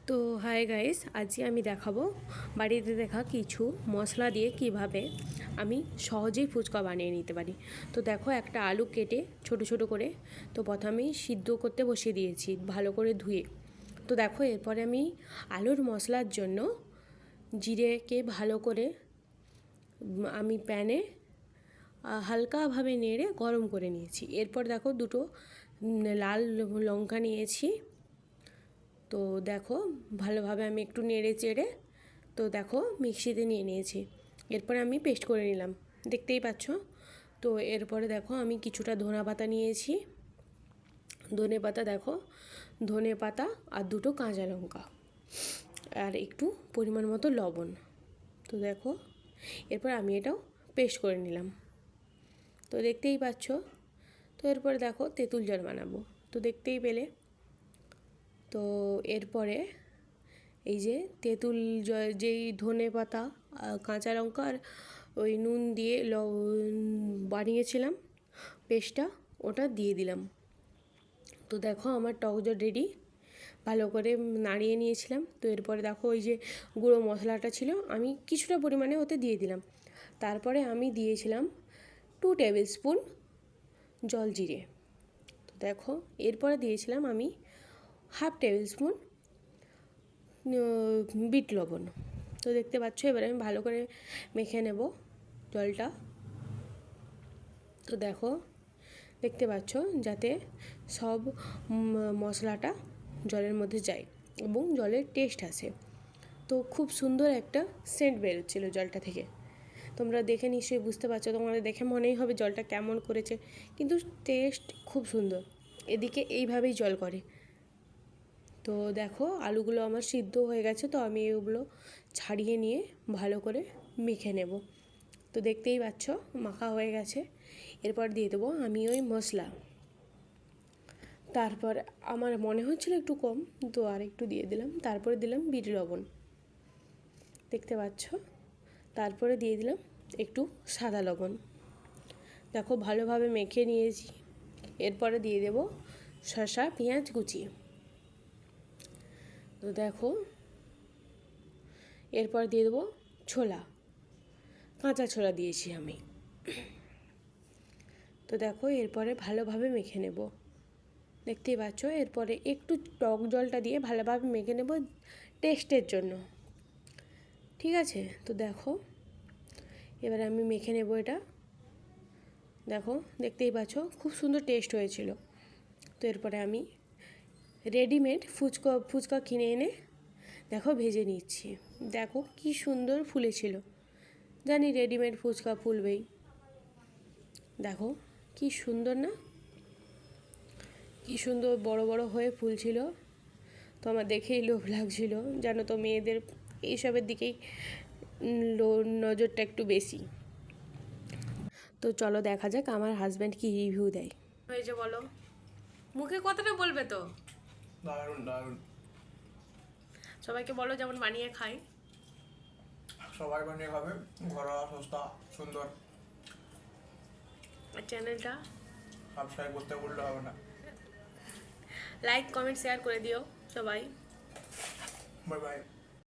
তো hi guys, আজকে আমি দেখাবো বাড়িতে দেখা কিছু মশলা দিয়ে কিভাবে আমি সহজেই ফুচকা বানিয়ে নিতে পারি। তো দেখো, একটা আলু কেটে ছোট ছোট করে তো প্রথমেই সিদ্ধ করতে বসিয়ে দিয়েছি ভালো করে ধুয়ে। তো দেখো, এরপরে আমি আলুর মশলার জন্য জিরেকে ভালো করে আমি প্যানে হালকাভাবে নেড়ে গরম করে নিয়েছি। এরপর দেখো, দুটো লাল লঙ্কা নিয়েছি। তো দেখো, ভালোভাবে আমি একটু নেড়ে চেড়ে তো দেখো মিক্সিতে নিয়ে নিয়েছি। এরপরে আমি পেস্ট করে নিলাম, দেখতেই পাচ্ছ। তো এরপরে দেখো, আমি কিছুটা ধনে পাতা নিয়েছি। ধনে পাতা দেখো, ধনে পাতা আর দুটো কাঁচা লঙ্কা আর একটু পরিমাণ মতো লবণ। তো দেখো, এরপর আমি এটাও পেস্ট করে নিলাম, তো দেখতেই পাচ্ছ। তো এরপরে দেখো, তেঁতুল জল বানাবো, তো দেখতেই পেলে। তো এরপরে এই যে তেঁতুল যেই ধনে পাতা কাঁচা লঙ্কা আর ওই নুন দিয়ে বানিয়েছিলাম পেস্টটা, ওটা দিয়ে দিলাম। তো দেখো, আমার টক জল রেডি, ভালো করে নাড়িয়ে নিয়েছিলাম। তো এরপরে দেখো, ওই যে গুঁড়ো মশলাটা ছিল আমি কিছুটা পরিমাণে ওতে দিয়ে দিলাম। তারপরে আমি দিয়েছিলাম 2 টেবিল স্পুন জলজিরে। তো দেখো, এরপরে দিয়েছিলাম আমি 1/2 টেবিল স্পুন বিট লবণ। তো দেখতে পাচ্ছ, এবারে আমি ভালো করে মেখে নেব জলটা। তো দেখো, দেখতে পাচ্ছ যাতে সব মশলাটা জলের মধ্যে যায় এবং জলের টেস্ট আসে। তো খুব সুন্দর একটা সেন্ট বেরোচ্ছিলো জলটা থেকে। তোমরা দেখে নিশ্চয়ই বুঝতে পারছো, তোমাদের দেখে মনেই হবে জলটা কেমন করেছে, কিন্তু টেস্ট খুব সুন্দর। এদিকে এইভাবেই জল করে। তো দেখো, আলুগুলো আমার সিদ্ধ হয়ে গেছে, তো আমি এগুলো ছাড়িয়ে নিয়ে ভালো করে মেখে নেব। তো দেখতেই পাচ্ছ মাখা হয়ে গেছে। এরপর দিয়ে দেবো আমি ওই মশলা। তারপর আমার মনে হচ্ছিল একটু কম, তো আর একটু দিয়ে দিলাম। তারপরে দিলাম বিট লবণ, দেখতে পাচ্ছ। তারপরে দিয়ে দিলাম একটু সাদা লবণ। দেখো, ভালোভাবে মেখে নিয়েছি। এরপরে দিয়ে দেব শসা পেঁয়াজ কুচি। তো দেখো, এরপর দিয়ে দেবো ছোলা, কাঁচা ছোলা দিয়েছি আমি। তো দেখো, এরপরে ভালোভাবে মেখে নেব, দেখতেই পাচ্ছ। এরপরে একটু টক জলটা দিয়ে ভালোভাবে মেখে নেব টেস্টের জন্য, ঠিক আছে। তো দেখো, এবারে আমি মেখে নেব এটা। দেখো, দেখতেই পাচ্ছ খুব সুন্দর টেস্ট হয়েছিল। তো এরপরে আমি রেডিমেড ফুচকা কিনে এনে দেখো ভেজে নিচ্ছি। দেখো কি সুন্দর ফুলেছিল। জানি রেডিমেড ফুচকা ফুলবেই। দেখো কি সুন্দর না, কি সুন্দর বড় বড় হয়ে ফুলছিল। তো আমার দেখেই লোভ লাগছিল, জানো তো মেয়েদের এইসবের দিকেই নজরটা একটু বেশি। তো চলো দেখা যাক আমার হাজব্যান্ড কি রিভিউ দেয়। হয়েছে বলো, মুখে কথাটা বলবে তো। দারুণ দারুণ। সবাইকে বলো যেমন বানিয়ে খাই। সবাই বানিয়ে খাবে, ঘরোয়া সস্তা সুন্দর। আর চ্যানেলটা সাবস্ক্রাইব করতে বললে হবে না। লাইক কমেন্ট শেয়ার করে দিও সবাই। Bye bye.